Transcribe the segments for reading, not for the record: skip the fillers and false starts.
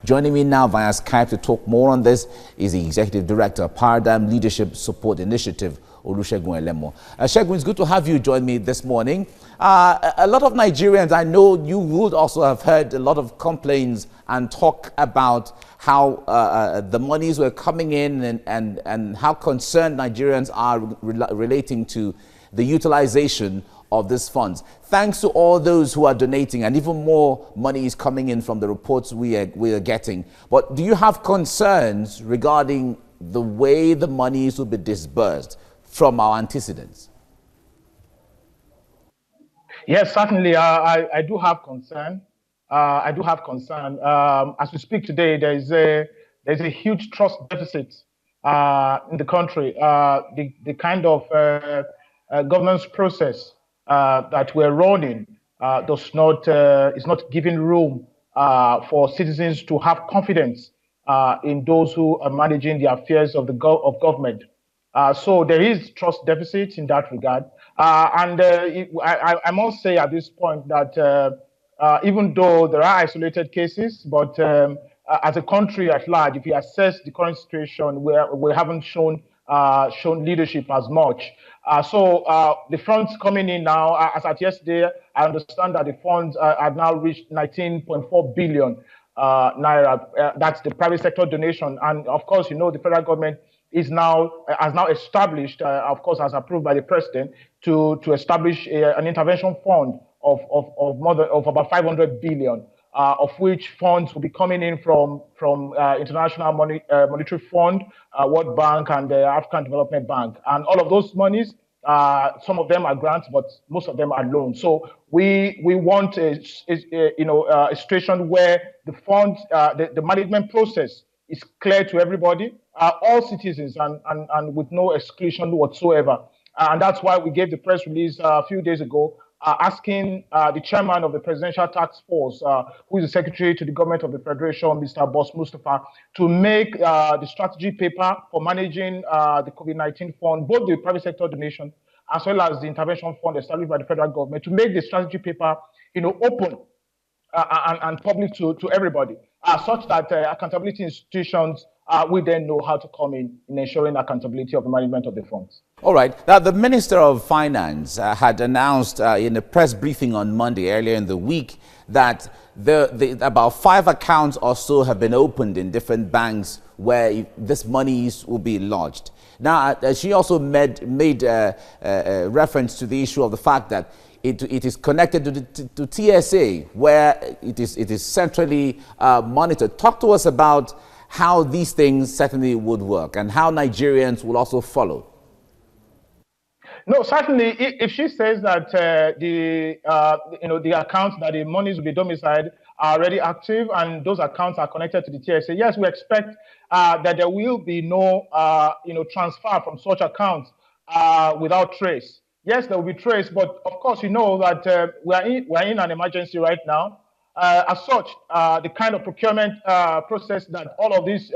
Joining me now via Skype to talk more on this is the Executive Director, Paradigm Leadership Support Initiative, Olusegun Elemo. Segun, it's good to have you join me this morning. A lot of Nigerians, I know you would also have heard a lot of complaints and talk about how the monies were coming in and how concerned Nigerians are relating to the utilization of these funds. Thanks to all those who are donating, and even more money is coming in from the reports we are getting. But do you have concerns regarding the way the monies will be disbursed from our antecedents? Yes, certainly. I do have concern. As we speak today, there's a huge trust deficit in the country. The kind of governance process that we're running is not giving room for citizens to have confidence in those who are managing the affairs of government. So there is trust deficit in that regard. I must say at this point that even though there are isolated cases, but as a country at large, if you assess the current situation, we haven't shown leadership as much. So the funds coming in now, as at yesterday, I understand that the funds have now reached 19.4 billion naira. That's the private sector donation, and of course, you know, the federal government has now established, of course, as approved by the president, to establish an intervention fund of about 500 billion, of which funds will be coming in from International Monetary Fund, World Bank, and the African Development Bank. And all of those monies, some of them are grants, but most of them are loans. So we want a situation where the funds, the management process is clear to everybody, all citizens, and with no exclusion whatsoever. And that's why we gave the press release a few days ago, asking the chairman of the Presidential Task Force, who is the secretary to the government of the Federation, Mr. Boss Mustafa, to make the strategy paper for managing the COVID-19 fund, both the private sector donation as well as the intervention fund established by the federal government, to make the strategy paper, open and public to everybody, such that accountability institutions will then know how to come in ensuring accountability of the management of the funds. All right. Now, the Minister of Finance had announced in a press briefing on Monday, earlier in the week, that about 5 accounts or so have been opened in different banks where this monies will be lodged. Now, she also made reference to the issue of the fact that it is connected to TSA, where it is centrally monitored. Talk to us about how these things certainly would work and how Nigerians will also follow. No, certainly, if she says that the accounts that the monies will be domiciled are already active and those accounts are connected to the TSA, yes, we expect that there will be no transfer from such accounts without trace. Yes, there will be trace, but of course, you know that we're in an emergency right now. As such, the kind of procurement process that all of these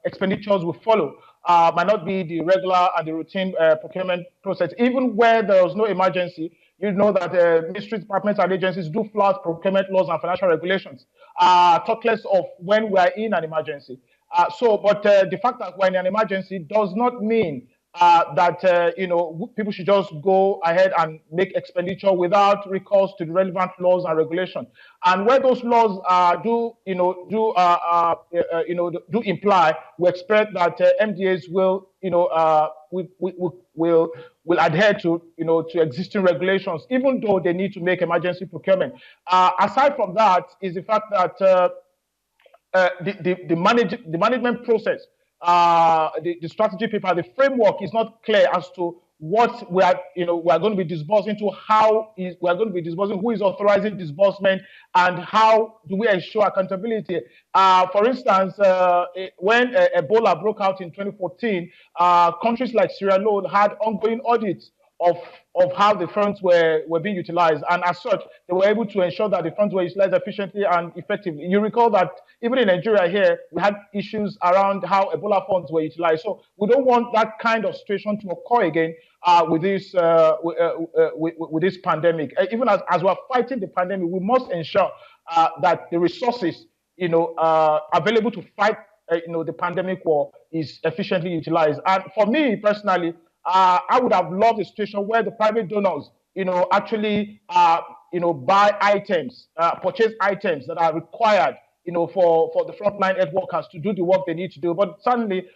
expenditures will follow might not be the regular and the routine procurement process. Even where there was no emergency, you know that ministry departments and agencies do flout procurement laws and financial regulations, talk less of when we are in an emergency. But the fact that we're in an emergency does not mean that people should just go ahead and make expenditure without recourse to the relevant laws and regulations. And where those laws do imply, we expect that MDAs will adhere to existing regulations, even though they need to make emergency procurement. Aside from that, is the fact that the management process, the strategy paper, the framework is not clear as to what we are going to be disbursing to, how we are going to be disbursing, who is authorizing disbursement, and how do we ensure accountability. For instance, when Ebola broke out in 2014, countries like Sierra Leone had ongoing audits of how the funds were being utilized, and as such, they were able to ensure that the funds were utilized efficiently and effectively. You recall that even in Nigeria here, we had issues around how Ebola funds were utilized. So we don't want that kind of situation to occur again with this pandemic. Even as we are fighting the pandemic, we must ensure that the resources available to fight, the pandemic war is efficiently utilized. And for me personally, I would have loved a situation where the private donors, actually, buy items, purchase items that are required, for the frontline health workers to do the work they need to do. But certainly,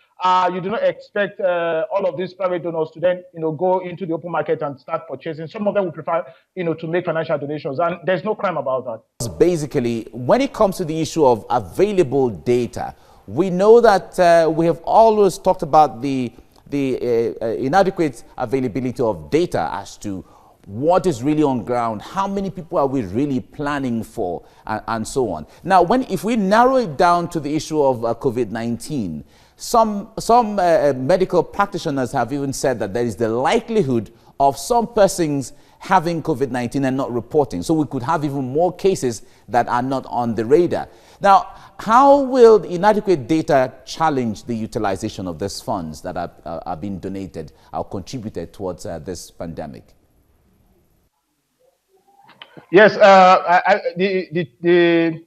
you do not expect all of these private donors to then, go into the open market and start purchasing. Some of them would prefer, to make financial donations, and there's no crime about that. Basically, when it comes to the issue of available data, we know that we have always talked about the inadequate availability of data as to what is really on ground, how many people are we really planning for, and so on. Now, if we narrow it down to the issue of COVID-19, some medical practitioners have even said that there is the likelihood of some persons having COVID-19 and not reporting. So we could have even more cases that are not on the radar. Now, how will the inadequate data challenge the utilization of these funds that are being donated or contributed towards this pandemic? Yes, the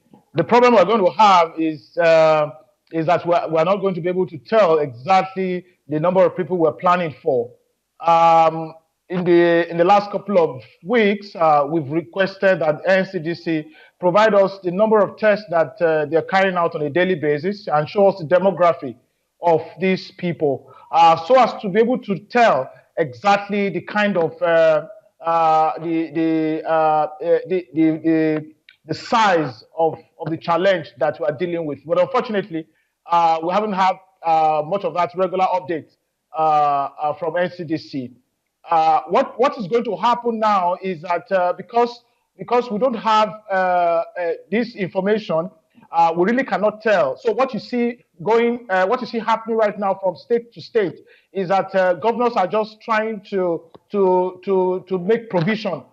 problem we're going to have is that we're not going to be able to tell exactly the number of people we're planning for. In the last couple of weeks, we've requested that NCDC provide us the number of tests that they're carrying out on a daily basis and show us the demography of these people, so as to be able to tell exactly the kind of the size of the challenge that we are dealing with. But unfortunately, we haven't had much of that regular update from NCDC. What is going to happen now is that because we don't have this information, we really cannot tell. So what you see happening right now from state to state is that governors are just trying to make provision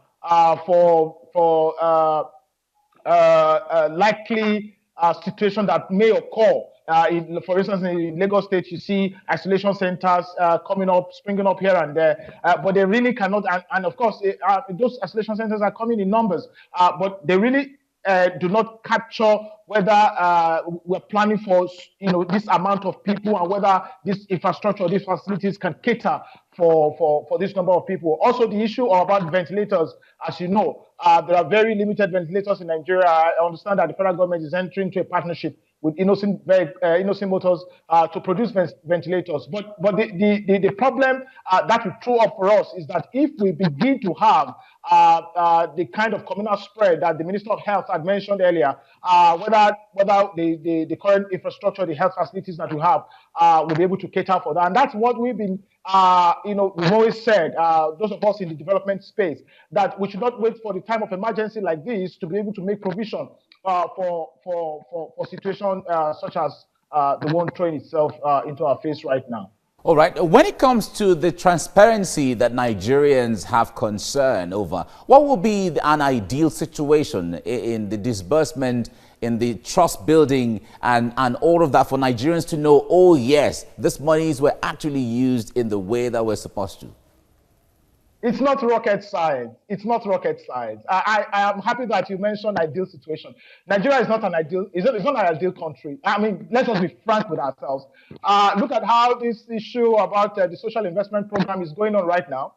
for likely situation that may occur. For instance, in Lagos State, you see isolation centers springing up here and there, but they really cannot. And of course, those isolation centers are coming in numbers, but they really do not capture whether we're planning for this amount of people and whether this infrastructure, these facilities can cater for this number of people. Also, the issue about ventilators, as you know, there are very limited ventilators in Nigeria. I understand that the federal government is entering into a partnership with Innocent Motors to produce ventilators. But the problem that will throw up for us is that if we begin to have the kind of communal spread that the Minister of Health had mentioned earlier, whether the current infrastructure, the health facilities that we have, will be able to cater for that. And that's what we've been, we've always said, those of us in the development space, that we should not wait for the time of emergency like this to be able to make provision for situations such as the one throwing itself into our face right now. All right. When it comes to the transparency that Nigerians have concern over, what will be an ideal situation in the disbursement, in the trust building and all of that for Nigerians to know, oh yes, these monies were actually used in the way that we're supposed to? It's not rocket science. It's not rocket science. I am happy that you mentioned ideal situation. Nigeria is not an ideal. It's not an ideal country. I mean, let us be frank with ourselves. Look at how this issue about the social investment program is going on right now.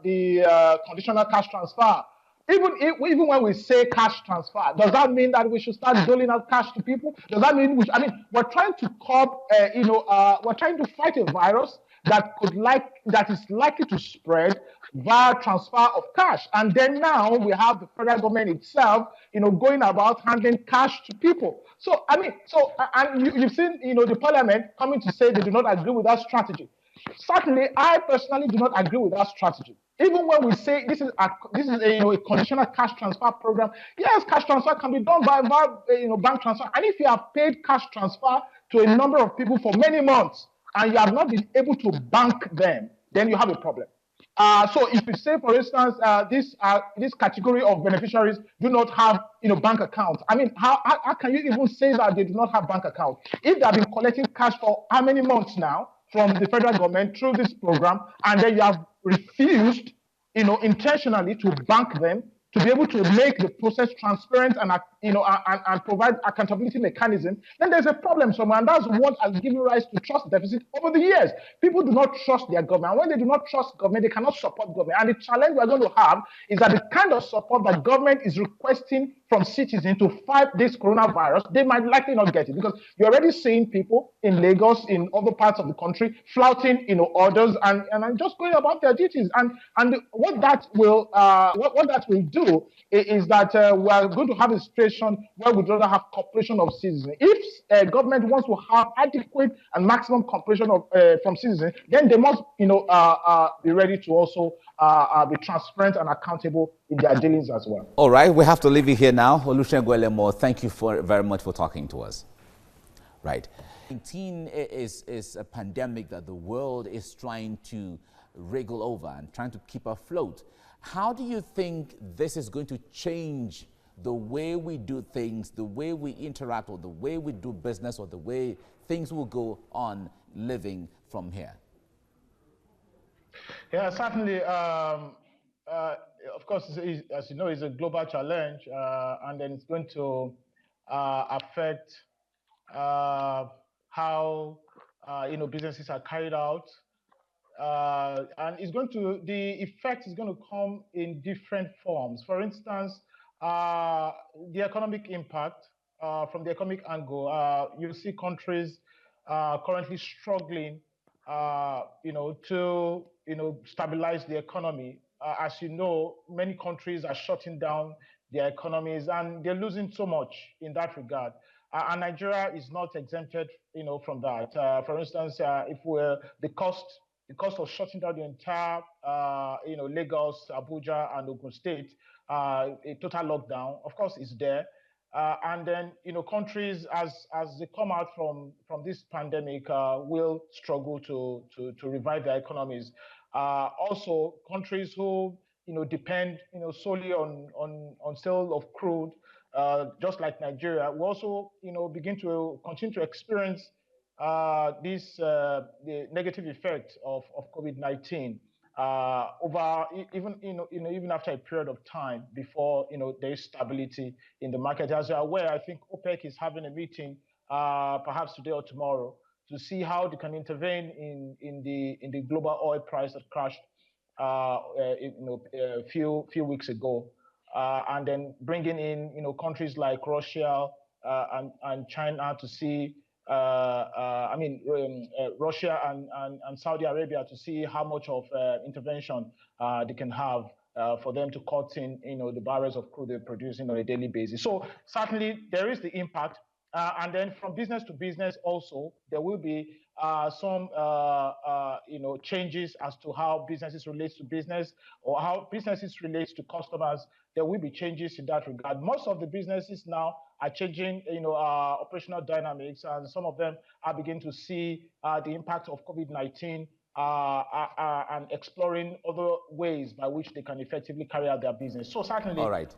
The conditional cash transfer. Even when we say cash transfer, does that mean that we should start doling out cash to people? Does that mean we're trying to curb? We're trying to fight a virus that is likely to spread via transfer of cash. And then now we have the federal government itself, going about handing cash to people. So you've seen, the parliament coming to say they do not agree with that strategy. Certainly, I personally do not agree with that strategy. Even when we say this is a conditional cash transfer program, yes, cash transfer can be done by bank transfer. And if you have paid cash transfer to a number of people for many months, and you have not been able to bank them, then you have a problem. So if you say, for instance, this category of beneficiaries do not have bank accounts, I mean, how can you even say that they do not have bank accounts? If they have been collecting cash for how many months now from the federal government through this program, and then you have refused, intentionally to bank them, to be able to make the process transparent and provide accountability mechanism, then there's a problem somewhere, and that's what has given rise to trust deficit over the years. People do not trust their government. And when they do not trust government, they cannot support government. And the challenge we're going to have is that the kind of support that government is requesting from citizens to fight this coronavirus, they might likely not get it, because you're already seeing people in Lagos, in other parts of the country, flouting, orders and just going about their duties. And what that will do is that we are going to have a situation where we'd rather have cooperation of citizens. If government wants to have adequate and maximum cooperation from citizens, then they must, be ready to also be transparent and accountable in their dealings as well. All right, we have to leave it here now. Olusegun Elemo, thank you very much for talking to us. Right. COVID-19 is a pandemic that the world is trying to wriggle over and trying to keep afloat. How do you think this is going to change the way we do things, the way we interact, or the way we do business, or the way things will go on living from here? Yeah, certainly. Of course, as you know, it's a global challenge, and then it's going to affect how businesses are carried out, and the effect is going to come in different forms. For instance, the economic impact from the economic angle. You see countries currently struggling, to stabilize the economy. As you know, many countries are shutting down their economies, and they're losing so much in that regard. And Nigeria is not exempted, from that. For instance, if the cost of shutting down the entire, Lagos, Abuja, and Ogun State, a total lockdown, of course, is there. And then, countries as they come out from this pandemic will struggle to revive their economies. Also, countries who depend solely on sale of crude, just like Nigeria, will also begin to continue to experience the negative effect of COVID-19 over even after a period of time before there is stability in the market. As you're aware, I think OPEC is having a meeting perhaps today or tomorrow to see how they can intervene in the global oil price that crashed a few weeks ago, and then bringing in countries like Russia and China to see. Russia and Saudi Arabia to see how much of intervention they can have for them to cut in, the barrels of crude they're producing on a daily basis. So certainly there is the impact, and then from business to business also there will be some changes as to how businesses relate to business or how businesses relate to customers. There will be changes in that regard. Most of the businesses now are changing, operational dynamics, and some of them are beginning to see the impact of COVID-19 and exploring other ways by which they can effectively carry out their business. So certainly, all right.